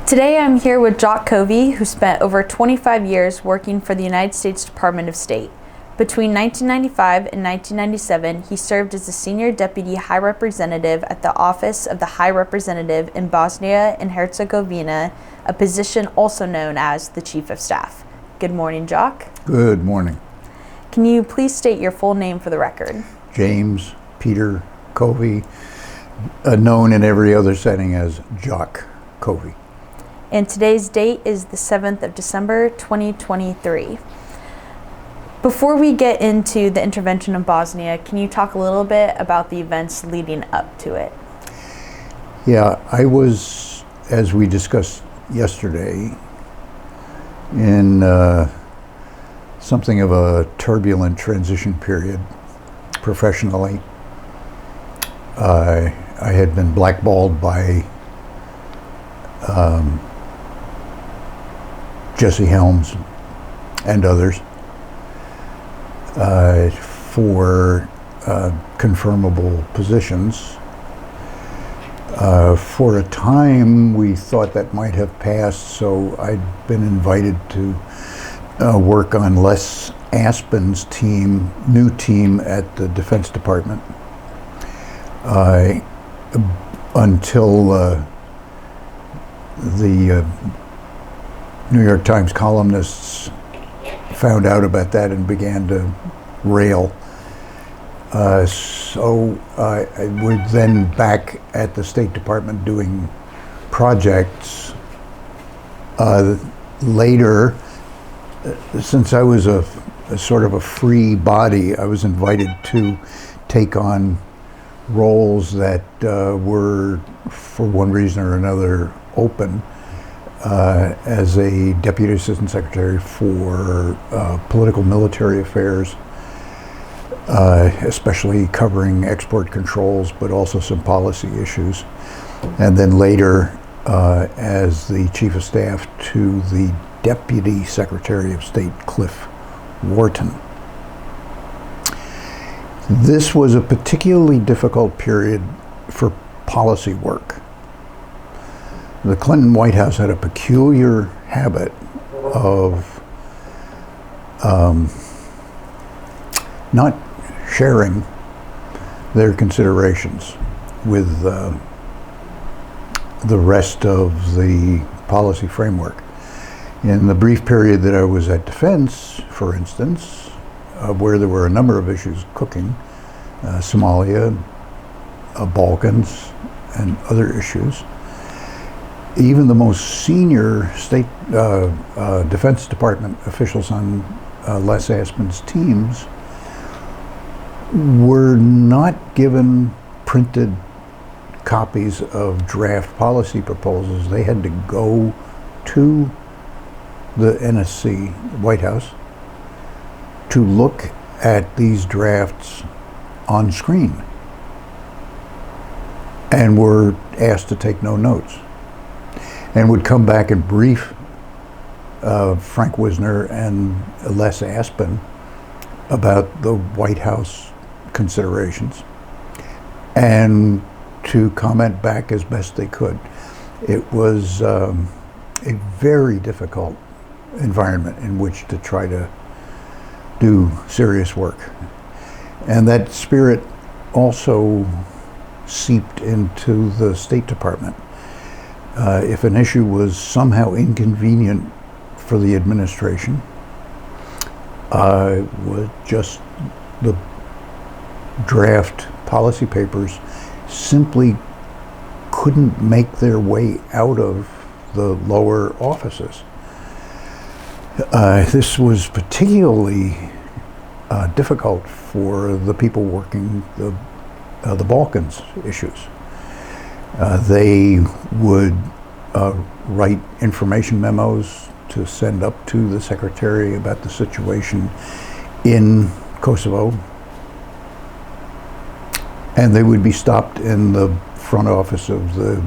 Today I'm here with Jock Covey, who spent over 25 years working for the United States Department of State. Between 1995 and 1997, he served as the Senior Deputy High Representative at the Office of the High Representative in Bosnia and Herzegovina, a position also known as the Chief of Staff. Good morning, Jock. Good morning. Can you please state your full name for the record? James Peter Covey, known in every other setting as Jock Covey. And today's date is the 7th of December, 2023. Before we get into the intervention in Bosnia, can you talk a little bit about the events leading up to it? Yeah, I was, as we discussed yesterday, in something of a turbulent transition period professionally. I had been blackballed by Jesse Helms and others for confirmable positions. For a time, we thought that might have passed, so I'd been invited to work on Les Aspin's team, new team at the Defense Department, until the New York Times columnists found out about that and began to rail. So I was then back at the State Department doing projects. Later, since I was a sort of a free body, I was invited to take on roles that were, for one reason or another, open. As a Deputy Assistant Secretary for Political Military Affairs, especially covering export controls, but also some policy issues. And then later as the Chief of Staff to the Deputy Secretary of State, Cliff Wharton. This was a particularly difficult period for policy work. The Clinton White House had a peculiar habit of not sharing their considerations with the rest of the policy framework. In the brief period that I was at Defense, for instance, where there were a number of issues cooking, Somalia, Balkans, and other issues, even the most senior State Defense Department officials on Les Aspin's teams were not given printed copies of draft policy proposals. They had to go to the NSC, White House, to look at these drafts on screen and were asked to take no notes, and would come back and brief Frank Wisner and Les Aspin about the White House considerations and to comment back as best they could. It was a very difficult environment in which to try to do serious work. And that spirit also seeped into the State Department. If an issue was somehow inconvenient for the administration, was just the draft policy papers simply couldn't make their way out of the lower offices. This was particularly difficult for the people working the Balkans issues. They would write information memos to send up to the Secretary about the situation in Kosovo, and they would be stopped in the front office of the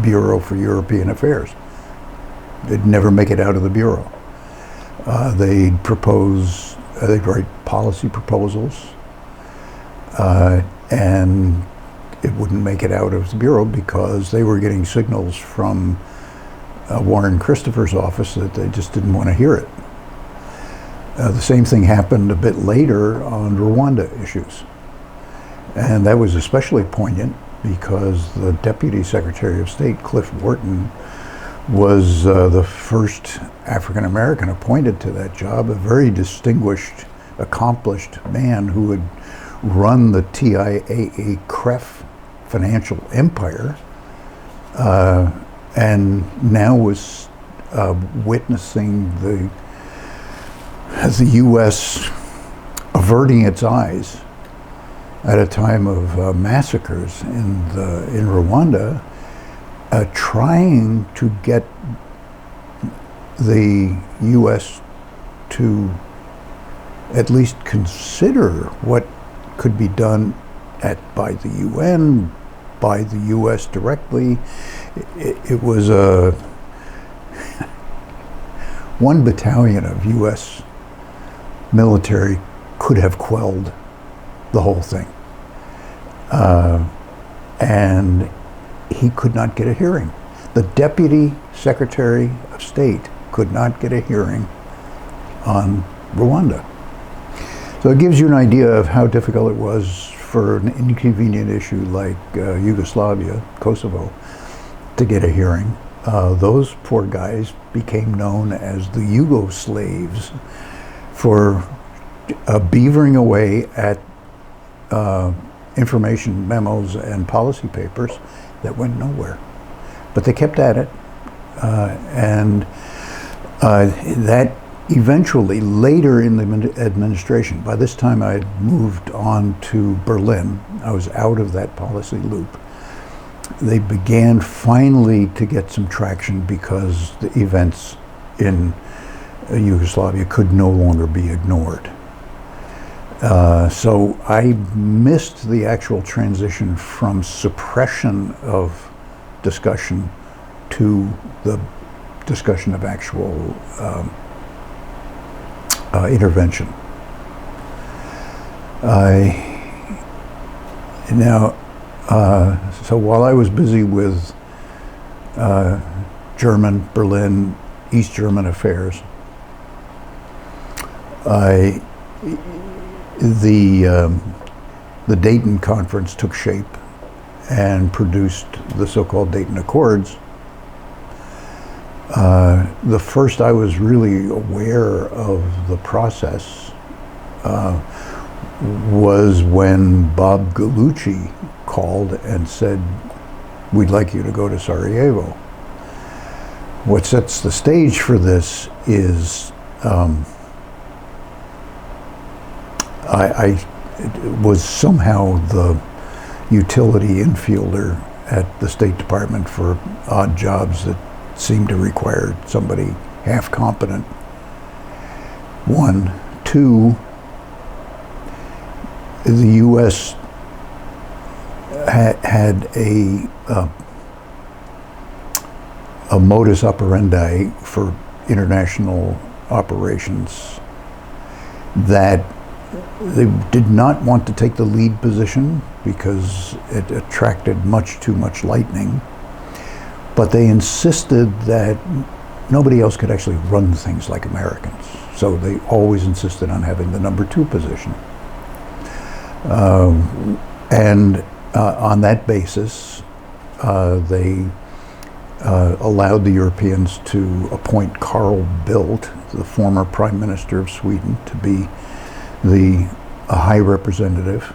Bureau for European Affairs. They'd never make it out of the Bureau. They'd write policy proposals, and it wouldn't make it out of the Bureau because they were getting signals from Warren Christopher's office that they just didn't want to hear it. The same thing happened a bit later on Rwanda issues. And that was especially poignant because the Deputy Secretary of State, Cliff Wharton, was the first African American appointed to that job, a very distinguished, accomplished man who had run the TIAA-CREF financial empire, and now was witnessing the U.S. averting its eyes at a time of massacres in Rwanda, trying to get the U.S. to at least consider what could be done by the UN, by the U.S. directly. It was one battalion of U.S. military could have quelled the whole thing. And he could not get a hearing. The Deputy Secretary of State could not get a hearing on Rwanda. So it gives you an idea of how difficult it was for an inconvenient issue like Yugoslavia, Kosovo, to get a hearing. Those poor guys became known as the Yugoslaves for beavering away at information memos and policy papers that went nowhere. But they kept at it, and that eventually, later in the administration, by this time I had moved on to Berlin, I was out of that policy loop, they began finally to get some traction because the events in Yugoslavia could no longer be ignored. So I missed the actual transition from suppression of discussion to the discussion of actual intervention. So while I was busy with German, Berlin, East German affairs, the Dayton Conference took shape and produced the so-called Dayton Accords. The first I was really aware of the process was when Bob Gallucci called and said, "We'd like you to go to Sarajevo." What sets the stage for this is I was somehow the utility infielder at the State Department for odd jobs that seemed to require somebody half competent. One. Two, the U.S. had a modus operandi for international operations that they did not want to take the lead position because it attracted much too much lightning, but they insisted that nobody else could actually run things like Americans. So they always insisted on having the number 2 position. And on that basis, they allowed the Europeans to appoint Carl Bildt, the former Prime Minister of Sweden, to be the High Representative,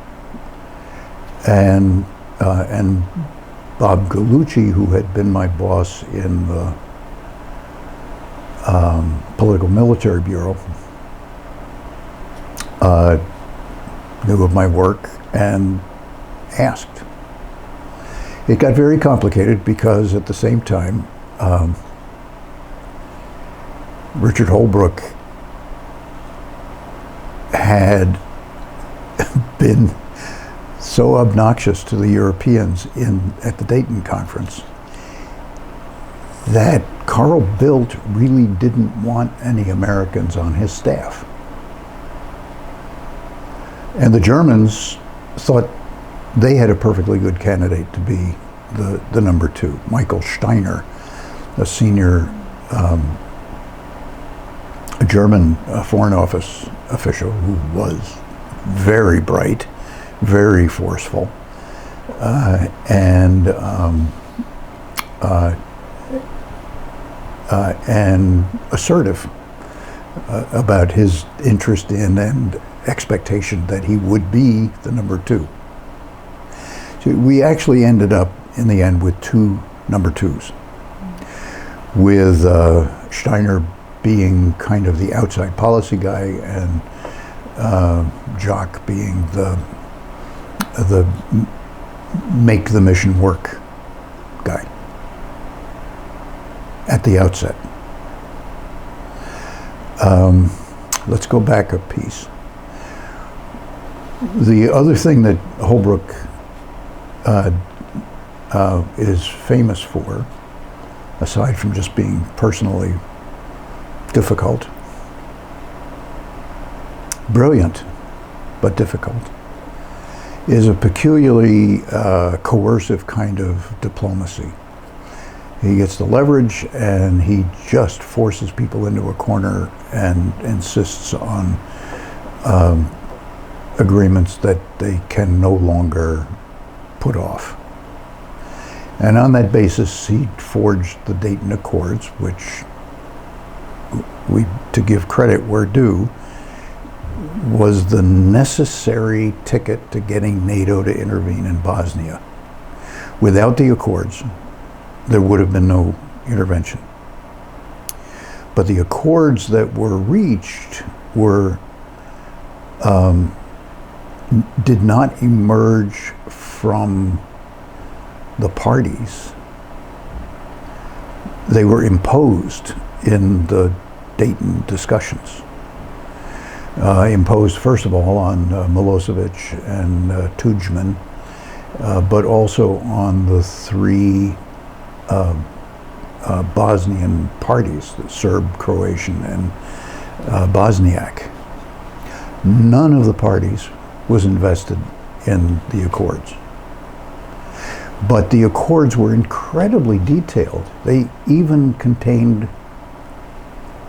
and Bob Gallucci, who had been my boss in the Political Military Bureau, knew of my work and asked. It got very complicated because at the same time, Richard Holbrooke had been so obnoxious to the Europeans at the Dayton Conference that Carl Bildt really didn't want any Americans on his staff. And the Germans thought they had a perfectly good candidate to be the number 2, Michael Steiner, a senior German Foreign Office official who was very bright, very forceful, and assertive about his interest in and expectation that he would be the number two. So we actually ended up in the end with two number twos, with Steiner being kind of the outside policy guy and Jock being the make the mission work guy at the outset. Let's go back a piece. The other thing that Holbrooke is famous for, aside from just being personally difficult, brilliant, but difficult, is a peculiarly coercive kind of diplomacy. He gets the leverage and he just forces people into a corner and insists on agreements that they can no longer put off. And on that basis, he forged the Dayton Accords, which, to give credit where due, was the necessary ticket to getting NATO to intervene in Bosnia. Without the Accords, there would have been no intervention. But the Accords that were reached were did not emerge from the parties. They were imposed in the Dayton discussions. Imposed, first of all, on Milosevic and Tudjman, but also on the three Bosnian parties, the Serb, Croatian, and Bosniak. None of the parties was invested in the Accords. But the Accords were incredibly detailed. They even contained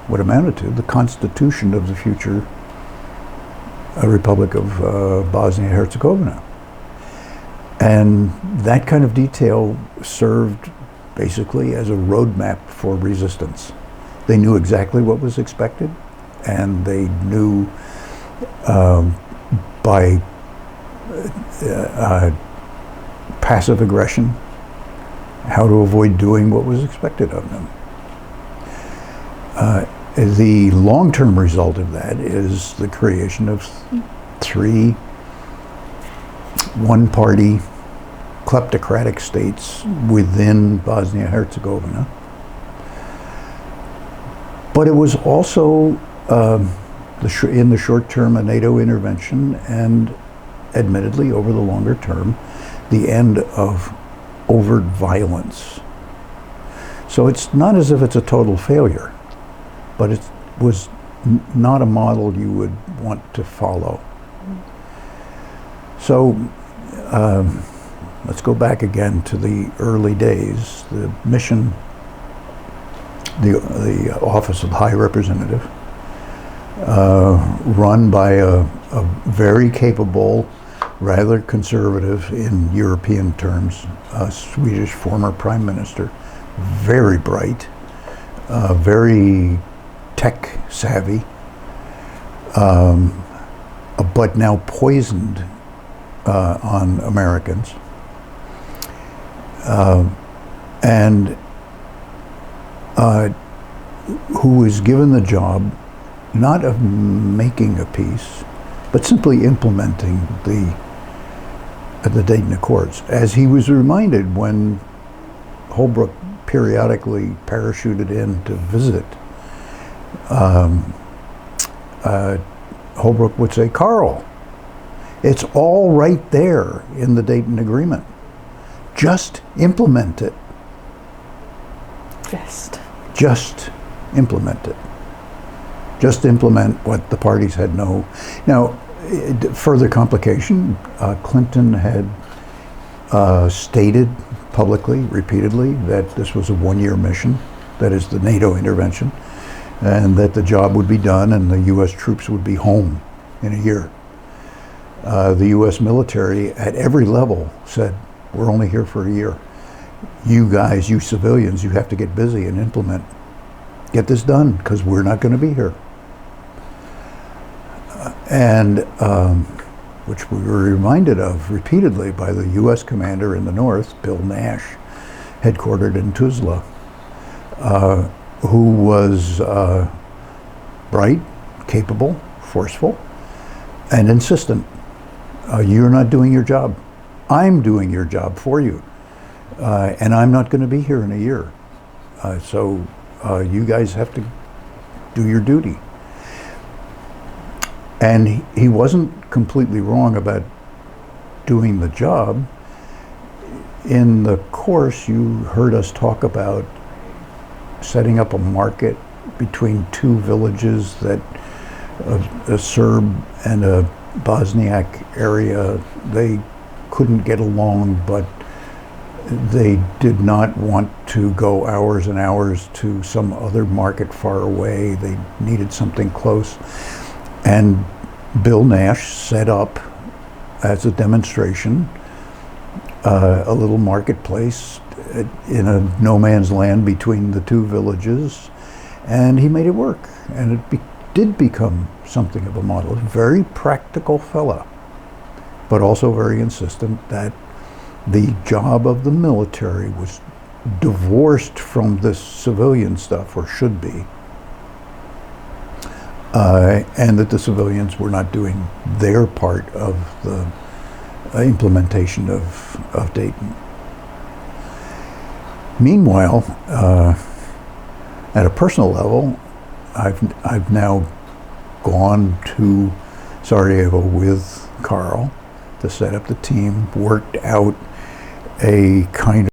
what amounted to the constitution of the future Republic of Bosnia-Herzegovina. And that kind of detail served basically as a roadmap for resistance. They knew exactly what was expected, and they knew by passive aggression how to avoid doing what was expected of them. The long-term result of that is the creation of three one-party kleptocratic states within Bosnia-Herzegovina. But it was also, in the short term, a NATO intervention, and admittedly, over the longer term, the end of overt violence. So it's not as if it's a total failure, but it was not a model you would want to follow. So let's go back again to the early days. The mission, the Office of the High Representative, run by a very capable, rather conservative in European terms, a Swedish former prime minister, very bright, very tech savvy, but now poisoned on Americans, and who was given the job not of making a peace, but simply implementing the Dayton Accords, as he was reminded when Holbrooke periodically parachuted in to visit. Holbrooke would say, "Carl, it's all right there in the Dayton Agreement. Just implement it. Just implement it. Just implement what the parties had no." Now, further complication, Clinton had stated publicly, repeatedly, that this was a one-year mission. that is the NATO intervention, and that the job would be done and the U.S. troops would be home in a year. The U.S. military at every level said, we're only here for a year. You guys, you civilians, you have to get busy and implement. Get this done, because we're not going to be here. Which we were reminded of repeatedly by the U.S. commander in the north, Bill Nash, headquartered in Tuzla, who was bright, capable, forceful, and insistent. You're not doing your job. I'm doing your job for you. And I'm not going to be here in a year. So you guys have to do your duty. And he wasn't completely wrong about doing the job. In the course, you heard us talk about setting up a market between two villages that a Serb and a Bosniak area, they couldn't get along, but they did not want to go hours and hours to some other market far away. They needed something close. And Bill Nash set up, as a demonstration, a little marketplace in a no man's land between the two villages, and he made it work. And it did become something of a model. A very practical fella, but also very insistent that the job of the military was divorced from this civilian stuff, or should be, and that the civilians were not doing their part of the implementation of Dayton. Meanwhile, at a personal level, I've now gone to Sarajevo with Carl to set up the team, worked out a kind of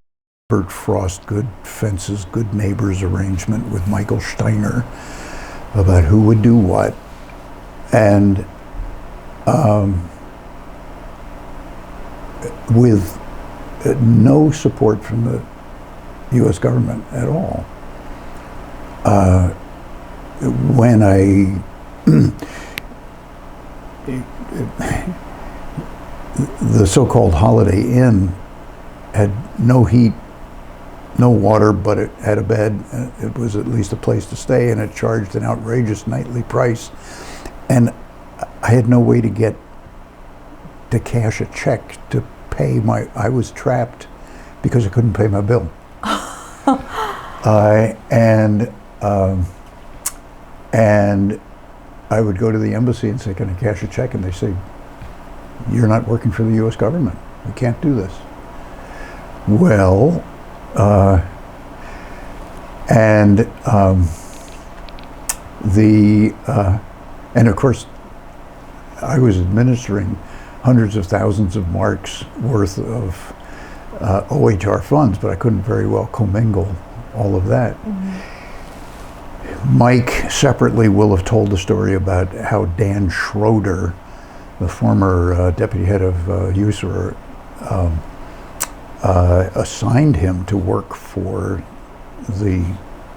Bert Frost, good fences, good neighbors arrangement with Michael Steiner about who would do what, and with no support from the U.S. government at all. When the so-called Holiday Inn had no heat, no water, but it had a bed. It was at least a place to stay, and it charged an outrageous nightly price. And I had no way to cash a check to pay I was trapped because I couldn't pay my bill. And I would go to the embassy and say, can I cash a check? And they say, you're not working for the U.S. government. You can't do this. Well, and of course, I was administering hundreds of thousands of marks worth of OHR funds, but I couldn't very well commingle all of that. Mm-hmm. Mike separately will have told the story about how Dan Schroeder, the former deputy head of USAR, assigned him to work for the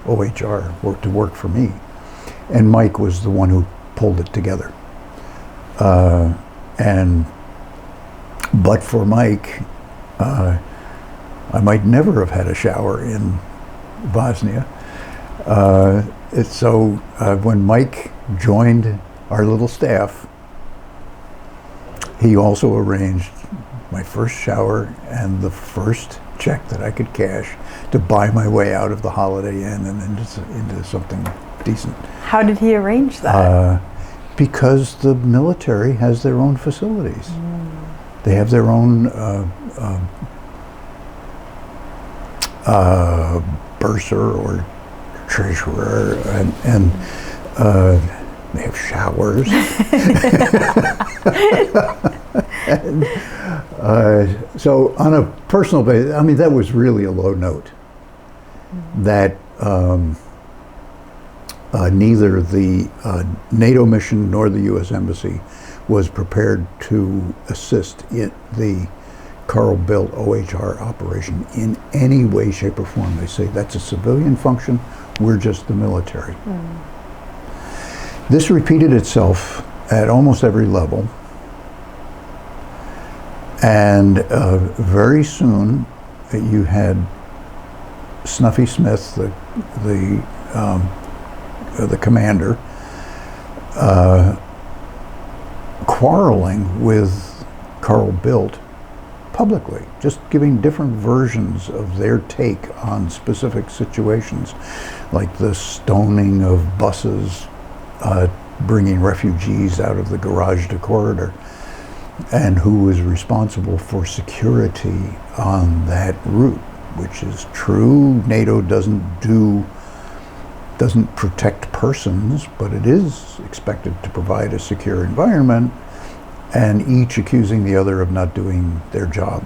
OHR, or to work for me. And Mike was the one who pulled it together. But for Mike, I might never have had a shower in Bosnia. When Mike joined our little staff, he also arranged my first shower and the first check that I could cash to buy my way out of the Holiday Inn and into something decent. How did he arrange that? Because the military has their own facilities. They have their own bursar or treasurer, and they have showers. So on a personal basis, I mean, that was really a low note. That neither the NATO mission nor the U.S. Embassy was prepared to assist in the Carl built OHR operation in any way, shape, or form. They say that's a civilian function, we're just the military. This repeated itself at almost every level, and very soon you had Snuffy Smith, the commander, quarreling with Carl Bildt publicly, just giving different versions of their take on specific situations, like the stoning of buses bringing refugees out of the garage to corridor, and who was responsible for security on that route, which is true. NATO doesn't protect persons, but it is expected to provide a secure environment, and each accusing the other of not doing their job.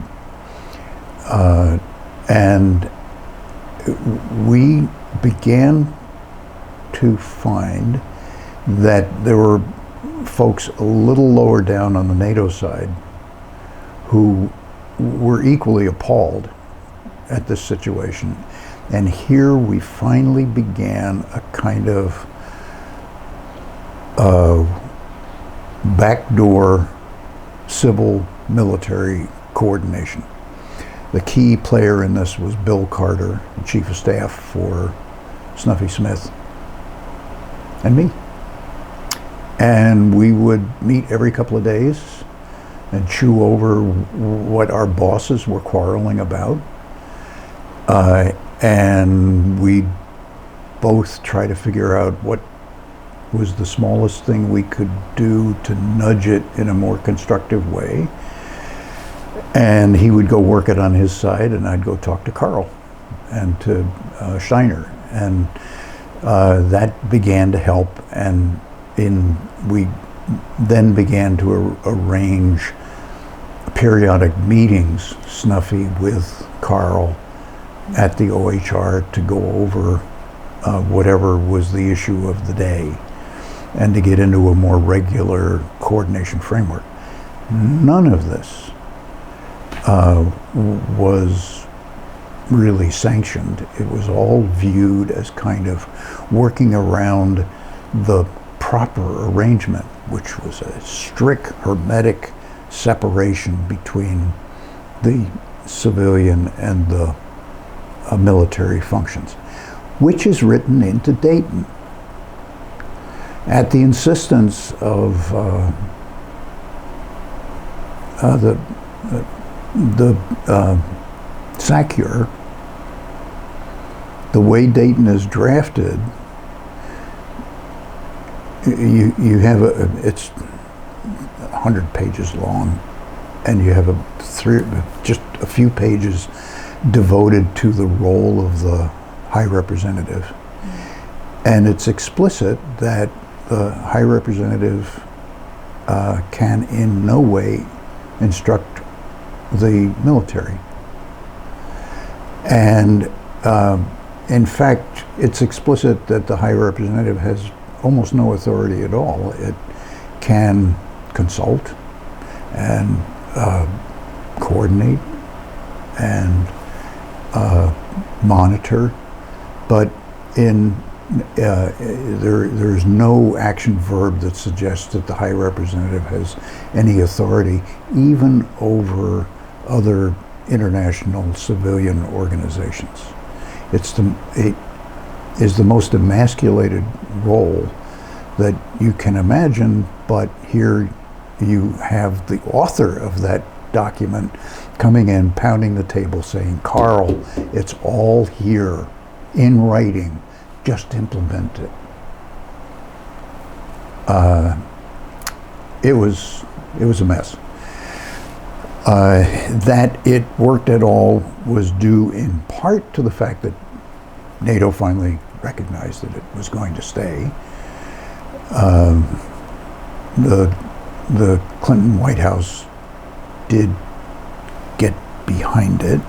And we began to find that there were folks a little lower down on the NATO side who were equally appalled at this situation. And here we finally began a kind of backdoor civil-military coordination. The key player in this was Bill Carter, the Chief of Staff for Snuffy Smith, and me. And we would meet every couple of days and chew over what our bosses were quarreling about. And we'd both try to figure out what was the smallest thing we could do to nudge it in a more constructive way. And he would go work it on his side, and I'd go talk to Carl and to Steiner. And that began to help, and we then began to arrange periodic meetings, Snuffy with Carl at the OHR, to go over whatever was the issue of the day and to get into a more regular coordination framework. None of this was really sanctioned. It was all viewed as kind of working around the proper arrangement, which was a strict hermetic separation between the civilian and the military functions, which is written into Dayton at the insistence of the SACURE. The way Dayton is drafted, you have it's 100 pages long, and you have just a few pages devoted to the role of the High Representative. And it's explicit that the High Representative can in no way instruct the military. And in fact, it's explicit that the High Representative has almost no authority at all. It can consult and coordinate and monitor, but there's no action verb that suggests that the High Representative has any authority even over other international civilian organizations. It is the most emasculated role that you can imagine, but here you have the author of that document coming in, pounding the table, saying, "Carl, it's all here in writing, just implement it." It was a mess. That it worked at all was due in part to the fact that NATO finally recognized that it was going to stay. The Clinton White House did get behind it,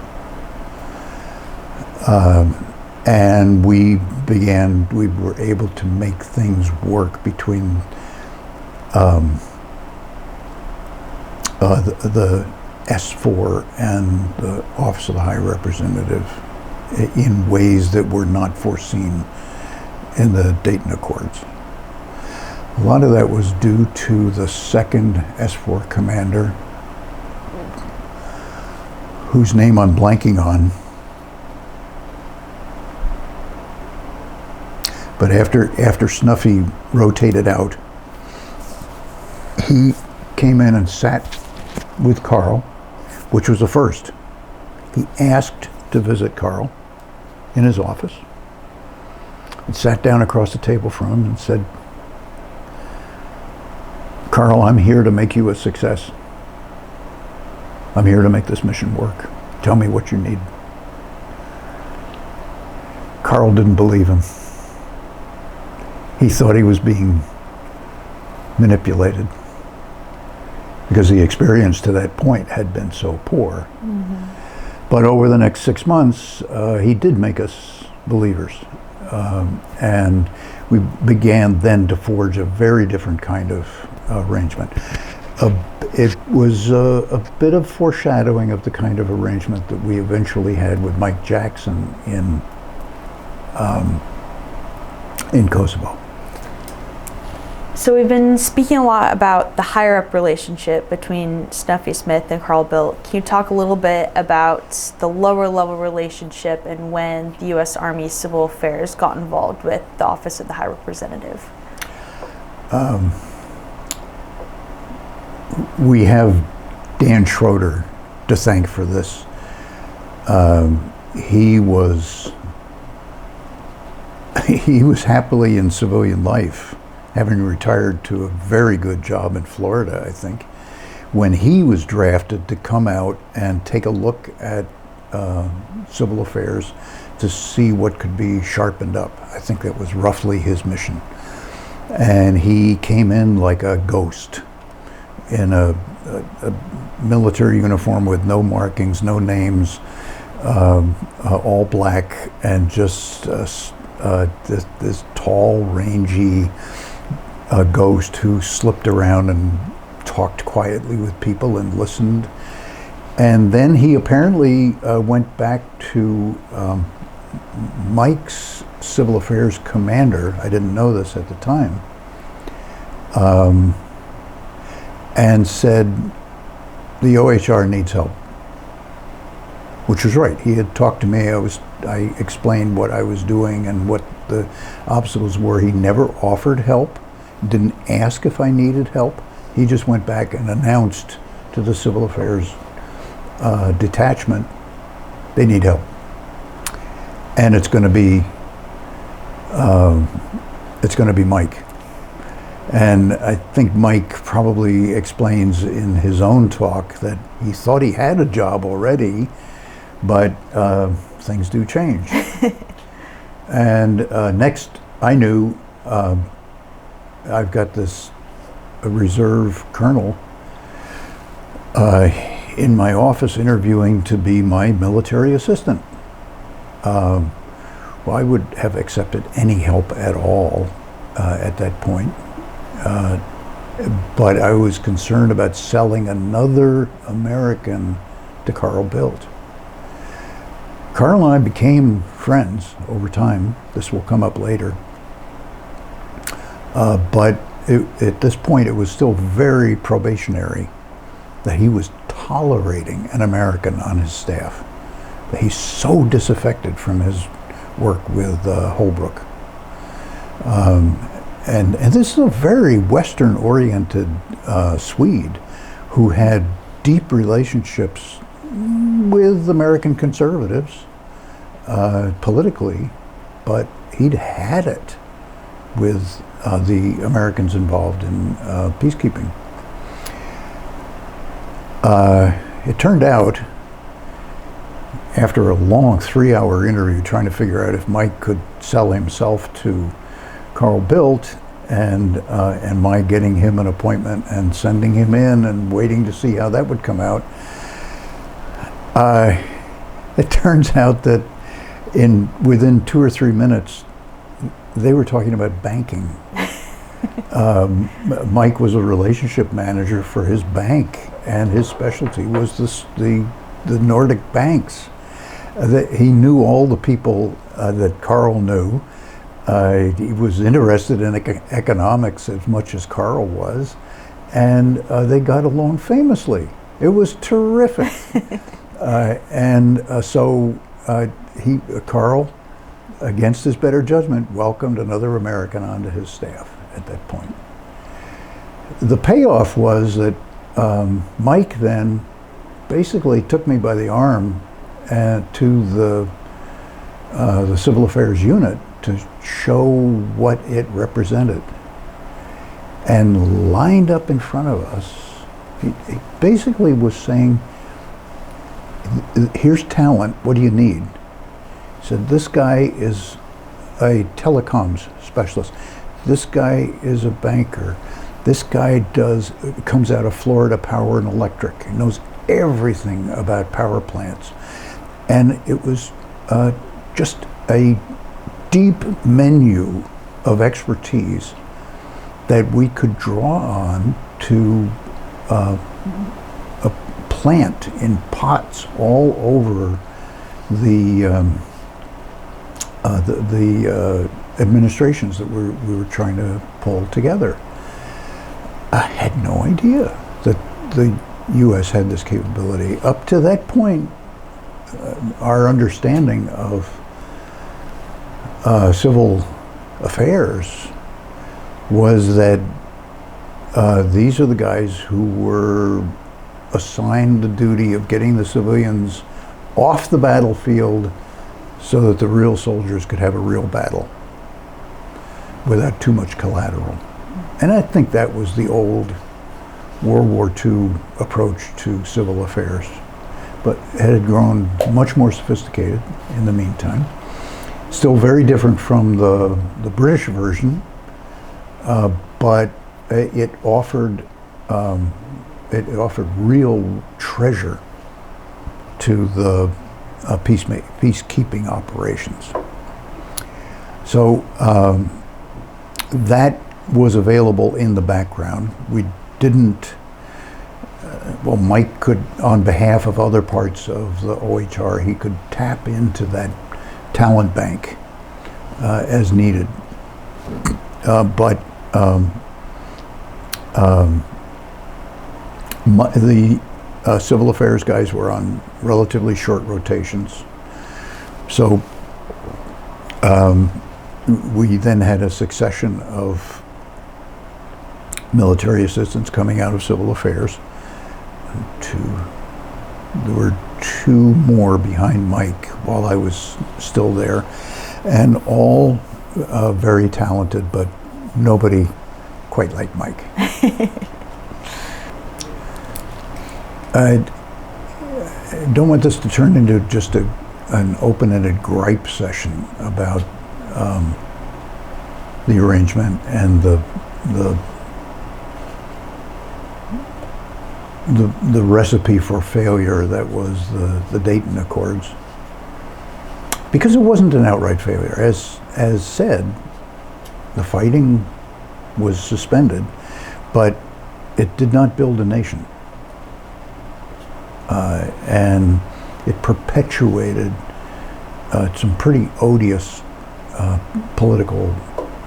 and we were able to make things work between the S4 and the Office of the High Representative in ways that were not foreseen in the Dayton Accords. A lot of that was due to the second S4 commander, whose name I'm blanking on. But after Snuffy rotated out, he came in and sat with Carl, which was a first. He asked to visit Carl in his office and sat down across the table from him and said, "Carl, I'm here to make you a success. I'm here to make this mission work. Tell me what you need." Carl didn't believe him. He thought he was being manipulated because the experience to that point had been so poor. Mm-hmm. But over the next 6 months, he did make us believers. And we began then to forge a very different kind of arrangement. It was a bit of foreshadowing of the kind of arrangement that we eventually had with Mike Jackson in Kosovo. So we've been speaking a lot about the higher-up relationship between Snuffy Smith and Carl Bildt. Can you talk a little bit about the lower-level relationship and when the U.S. Army Civil Affairs got involved with the Office of the High Representative? We have Dan Schroeder to thank for this. He was happily in civilian life, having retired to a very good job in Florida, I think, when he was drafted to come out and take a look at civil affairs to see what could be sharpened up. I think that was roughly his mission. And he came in like a ghost in a military uniform with no markings, no names, all black, and just this tall, rangy ghost who slipped around and talked quietly with people and listened. And then he apparently went back to Mike's Civil Affairs commander, I didn't know this at the time, and said, "The OHR needs help," which was right. He had talked to me. I explained what I was doing and what the obstacles were. He never offered help, didn't ask if I needed help. He just went back and announced to the Civil Affairs detachment, they need help. And it's going to be Mike. And I think Mike probably explains in his own talk that he thought he had a job already, but things do change. And next, I knew I've got this reserve colonel in my office interviewing to be my military assistant. Well, I would have accepted any help at all at that point. But I was concerned about selling another American to Carl Bildt. Carl and I became friends over time. This will come up later. But at this point, it was still very probationary that he was tolerating an American on his staff. That he's so disaffected from his work with Holbrooke. And this is a very Western-oriented Swede who had deep relationships with American conservatives politically, but he'd had it with the Americans involved in peacekeeping. It turned out, after a long 3-hour interview trying to figure out if Mike could sell himself to Carl Bildt, and my getting him an appointment and sending him in and waiting to see how that would come out, it turns out that within 2 or 3 minutes, they were talking about banking. Mike was a relationship manager for his bank, and his specialty was the Nordic banks. He knew all the people that Carl knew. He was interested in economics as much as Carl was, and they got along famously. It was terrific. So Carl, against his better judgment, welcomed another American onto his staff at that point. The payoff was that Mike then basically took me by the arm to the Civil Affairs unit to show what it represented, and lined up in front of us. He basically was saying, here's talent, what do you need? He said, this guy is a telecoms specialist. This guy is a banker. This guy comes out of Florida Power and Electric. He knows everything about power plants. And it was just a deep menu of expertise that we could draw on to plant in pots all over the administrations that we were trying to pull together. I had no idea that the U.S. had this capability. Up to that point, our understanding of civil affairs was that these are the guys who were assigned the duty of getting the civilians off the battlefild so that the real soldiers could have a real battle without too much collateral. And I think that was the old World War II approach to civil affairs, but it had grown much more sophisticated in the meantime. Still very different from the British version, but it offered real treasure to the peacekeeping operations. So that was available in the background. We didn't, Mike could, on behalf of other parts of the OHR, he could tap into that talent bank as needed. But the civil affairs guys were on relatively short rotations. So we then had a succession of military assistants coming out of civil affairs. There were two more behind Mike while I was still there, and all very talented, but nobody quite like Mike. I don't want this to turn into just an open-ended gripe session about the arrangement and the recipe for failure that was the Dayton Accords, because it wasn't an outright failure. As said, the fighting was suspended, but it did not build a nation, and it perpetuated some pretty odious political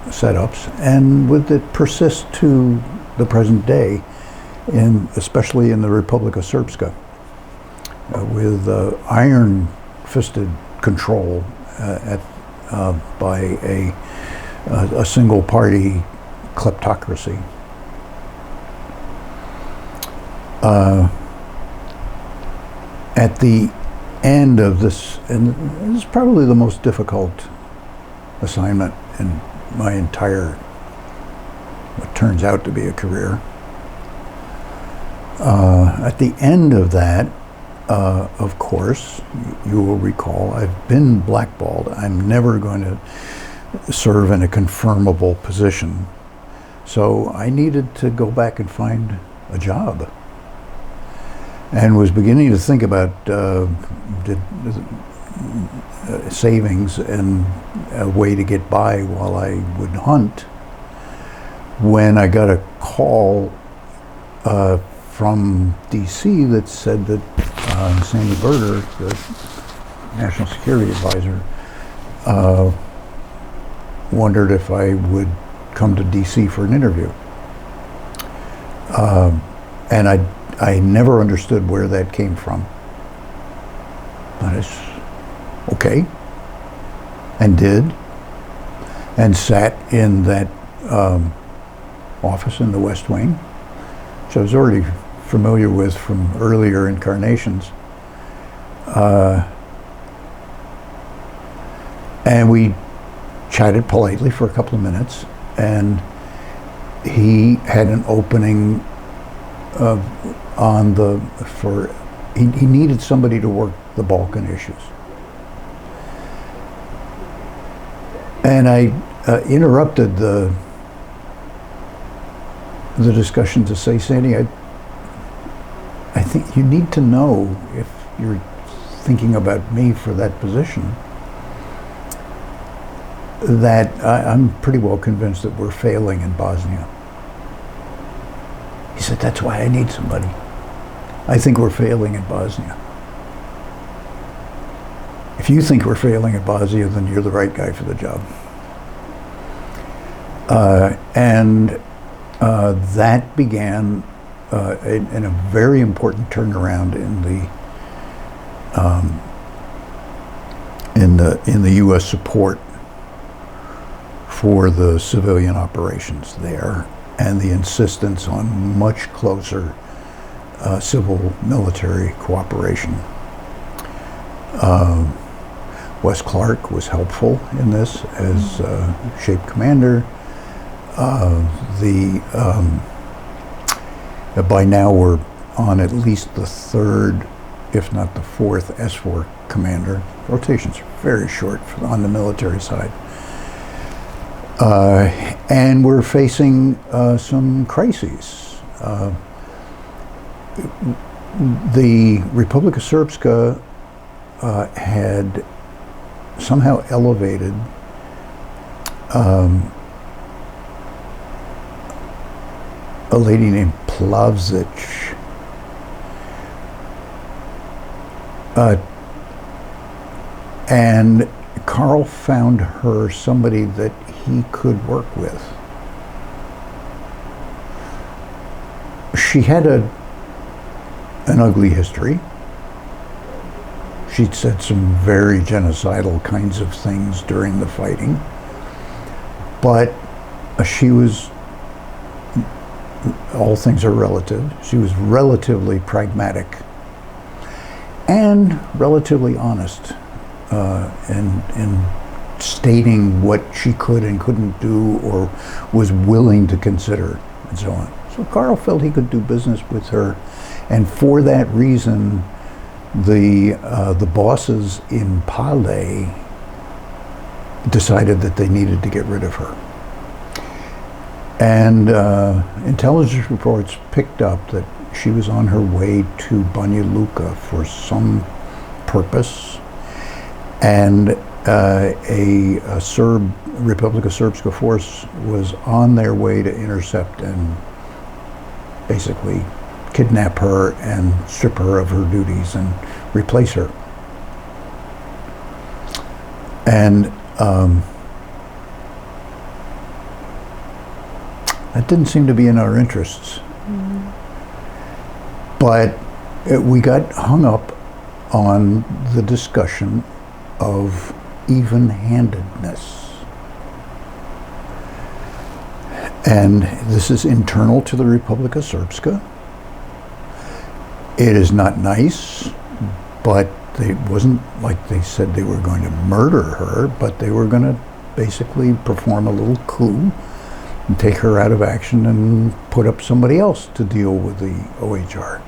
setups, and it persists to the present day, especially in the Republic of Srpska, with iron-fisted control by a single-party kleptocracy. At the end of this, and this is probably the most difficult assignment in my entire, what turns out to be a career. At the end of that, of course, you will recall, I've been blackballed. I'm never going to serve in a confirmable position. So I needed to go back and find a job, and was beginning to think about savings and a way to get by while I would hunt, when I got a call from DC that said that Sandy Berger, the National Security Advisor, wondered if I would come to DC for an interview. And I never understood where that came from. But it's okay. And did. And sat in that office in the West Wing, which I was already familiar with from earlier incarnations. And we chatted politely for a couple of minutes, and he had an opening he needed somebody to work the Balkan issues. And I interrupted the discussion to say, Sandy, I think you need to know, if you're thinking about me for that position, that I'm pretty well convinced that we're failing in Bosnia. He said, that's why I need somebody. I think we're failing in Bosnia. If you think we're failing in Bosnia, then you're the right guy for the job. That began in a very important turnaround in the U.S. support for the civilian operations there, and the insistence on much closer civil-military cooperation. Wes Clark was helpful in this as Shape Commander. By now we're on at least the third, if not the fourth, S4 commander. Rotation's very short on the military side. And we're facing some crises. The Republika Srpska had somehow elevated a lady named Plavsic and Carl found her somebody that he could work with. She had an ugly history. She'd said some very genocidal kinds of things during the fighting, but she was, all things are relative, she was relatively pragmatic and relatively honest in stating what she could and couldn't do or was willing to consider and so on. So Carl felt he could do business with her, and for that reason the bosses in Pale decided that they needed to get rid of her. And intelligence reports picked up that she was on her way to Banja Luka for some purpose, and a Serb, Republika Srpska force was on their way to intercept and basically kidnap her and strip her of her duties and replace her. And that didn't seem to be in our interests. Mm-hmm. But we got hung up on the discussion of even-handedness. And this is internal to the Republika Srpska. It is not nice, but it wasn't like they said they were going to murder her, but they were going to basically perform a little coup and take her out of action and put up somebody else to deal with the OHR.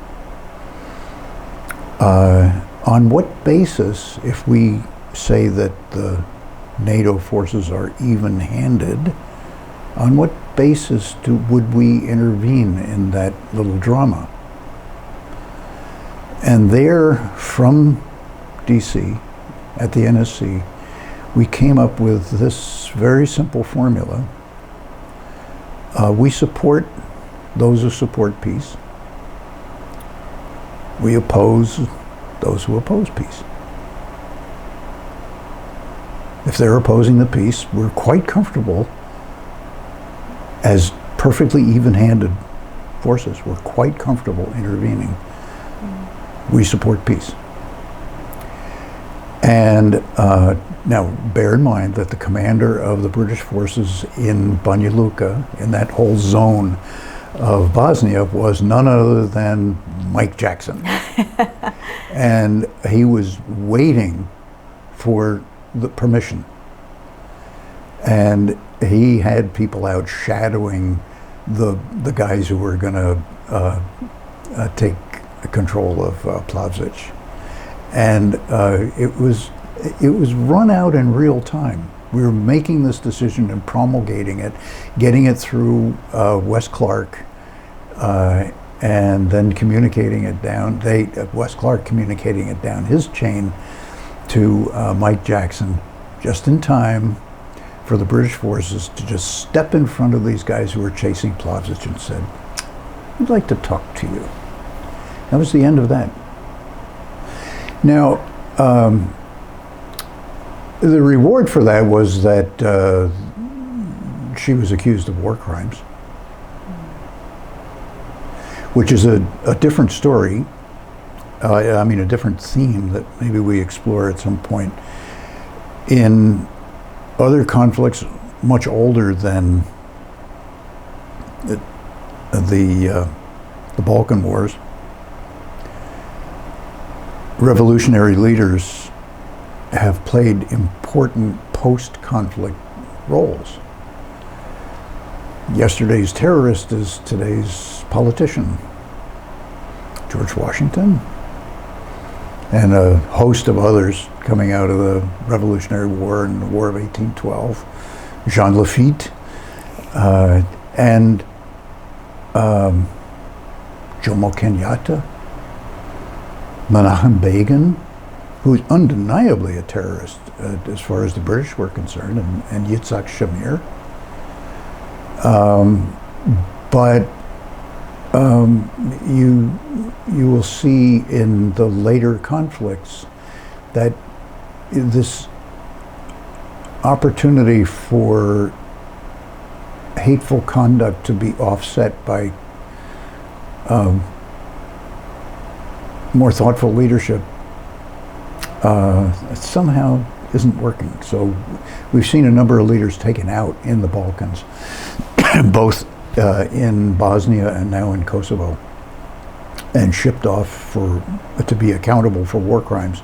On what basis, if we say that the NATO forces are even-handed, on what basis would we intervene in that little drama? And there, from DC, at the NSC, we came up with this very simple formula. We support those who support peace. We oppose those who oppose peace. If they're opposing the peace, we're quite comfortable as perfectly even-handed forces. We're quite comfortable intervening. We support peace. And now, bear in mind that the commander of the British forces in Banja Luka, in that whole zone of Bosnia, was none other than Mike Jackson. And he was waiting for the permission. And he had people out shadowing the guys who were going to take control of Plavšić. And it was run out in real time. We were making this decision and promulgating it, getting it through Wes Clark, and then communicating it down. Wes Clark communicating it down his chain to Mike Jackson, just in time for the British forces to just step in front of these guys who were chasing Plavšić and said, "We'd like to talk to you." That was the end of that. Now, the reward for that was that she was accused of war crimes, which is a different story. I mean, a different theme that maybe we explore at some point. In other conflicts much older than the Balkan Wars, revolutionary leaders have played important post-conflict roles. Yesterday's terrorist is today's politician. George Washington and a host of others coming out of the Revolutionary War and the War of 1812. Jean Lafitte and Jomo Kenyatta, Menachem Begin, who is undeniably a terrorist as far as the British were concerned, and Yitzhak Shamir. But you will see in the later conflicts that this opportunity for hateful conduct to be offset by more thoughtful leadership somehow isn't working. So we've seen a number of leaders taken out in the Balkans, both in Bosnia and now in Kosovo, and shipped off to be accountable for war crimes.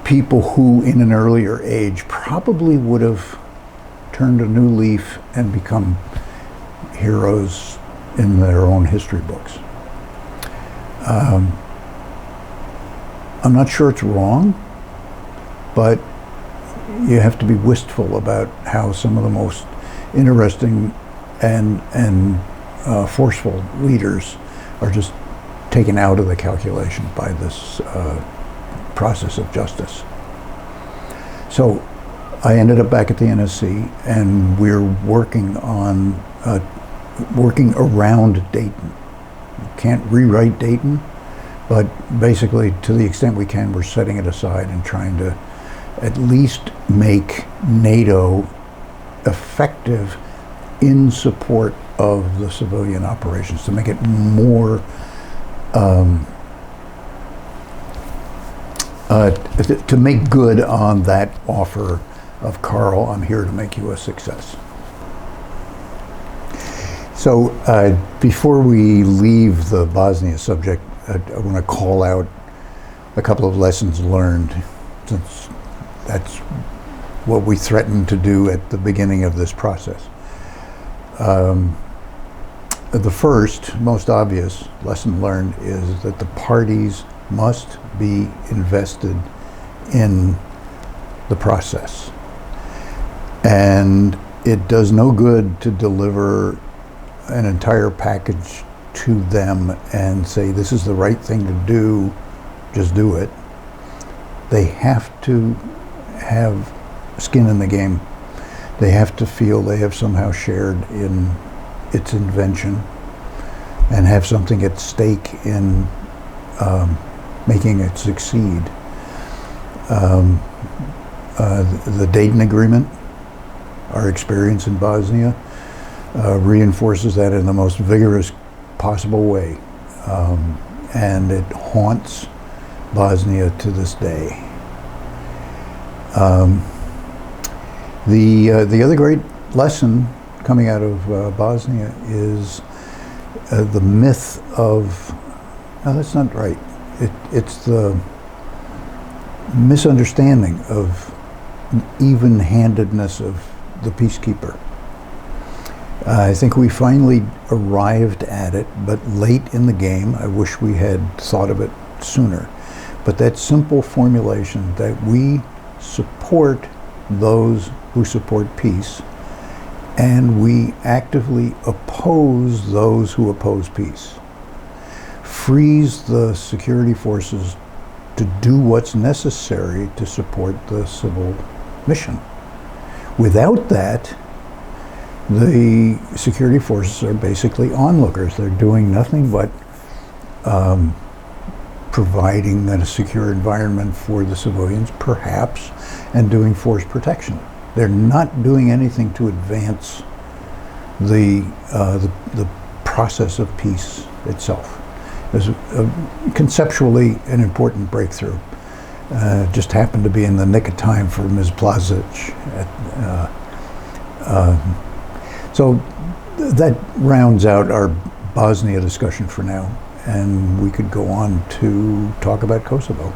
People who in an earlier age probably would have turned a new leaf and become heroes in their own history books. I'm not sure it's wrong, but you have to be wistful about how some of the most interesting and forceful leaders are just taken out of the calculation by this process of justice. So I ended up back at the NSC, and we're working on working around Dayton. You can't rewrite Dayton, but basically, to the extent we can, we're setting it aside and trying to at least make NATO effective in support of the civilian operations, to make it more to make good on that offer of Carl, I'm here to make you a success. So before we leave the Bosnia subject, I want to call out a couple of lessons learned, since that's what we threatened to do at the beginning of this process. The first, most obvious lesson learned is that the parties must be invested in the process. And it does no good to deliver an entire package to them and say, this is the right thing to do, just do it. They have to have skin in the game. They have to feel they have somehow shared in its invention and have something at stake in making it succeed. The Dayton Agreement, our experience in Bosnia, reinforces that in the most vigorous possible way, and it haunts Bosnia to this day. The other great lesson coming out of Bosnia is the myth of, no, that's not right. It's the misunderstanding of even-handedness of the peacekeeper. I think we finally arrived at it, but late in the game. I wish we had thought of it sooner. But that simple formulation that we support those who support peace, and we actively oppose those who oppose peace, frees the security forces to do what's necessary to support the civil mission. Without that, the security forces are basically onlookers. They're doing nothing but providing a secure environment for the civilians, perhaps, and doing force protection. They're not doing anything to advance the process of peace itself. It was conceptually an important breakthrough. Just happened to be in the nick of time for Ms. Plazic. So that rounds out our Bosnia discussion for now, and we could go on to talk about Kosovo.